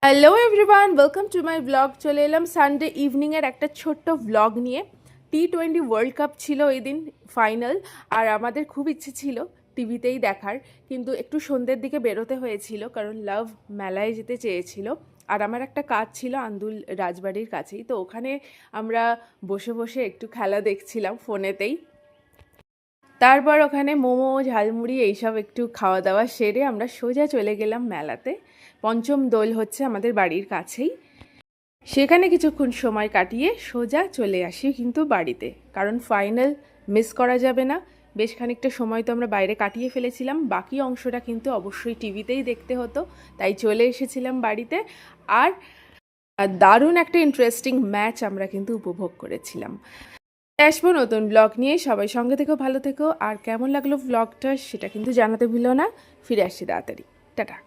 Hello everyone, welcome to my blog. চলে এলাম Sunday ইভিনিংয়ের একটা ছোট্ট ব্লগ নিয়ে। T20 ওয়ার্ল্ড কাপ ছিল এই দিন, ফাইনাল। আর আমাদের খুব ইচ্ছে ছিল টিভিতেই দেখার, কিন্তু একটু সন্ধ্যের দিকে বেরোতে হয়েছিল কারণ লাভ মেলায় যেতে চেয়েছিল। আর আমার একটা কাজ ছিল আন্দুল রাজবাড়ির কাছেই, তো ওখানে আমরা বসে বসে একটু খেলা দেখছিলাম ফোনেতেই। তারপর ওখানে মোমো ঝালমুড়ি এইসব একটু খাওয়া দাওয়া সেরে আমরা সোজা চলে গেলাম মেলাতে। পঞ্চম দোল হচ্ছে আমাদের বাড়ির কাছেই, সেখানে কিছুক্ষণ সময় কাটিয়ে সোজা চলে আসি কিন্তু বাড়িতে, কারণ ফাইনাল মিস করা যাবে না। বেশ খানিকটা সময় তো আমরা বাইরে কাটিয়ে ফেলেছিলাম, বাকি অংশটা কিন্তু অবশ্যই টিভিতেই দেখতে হতো, তাই চলে এসেছিলাম বাড়িতে। আর দারুণ একটা ইন্টারেস্টিং ম্যাচ আমরা কিন্তু উপভোগ করেছিলাম। আসবো নতুন ব্লগ নিয়ে, সবাই সঙ্গে থেকো, ভালো থেকো। আর কেমন লাগলো ব্লগটা সেটা কিন্তু জানাতে ভুলো না। ফিরে আসছি তাড়াতাড়ি। টাটা।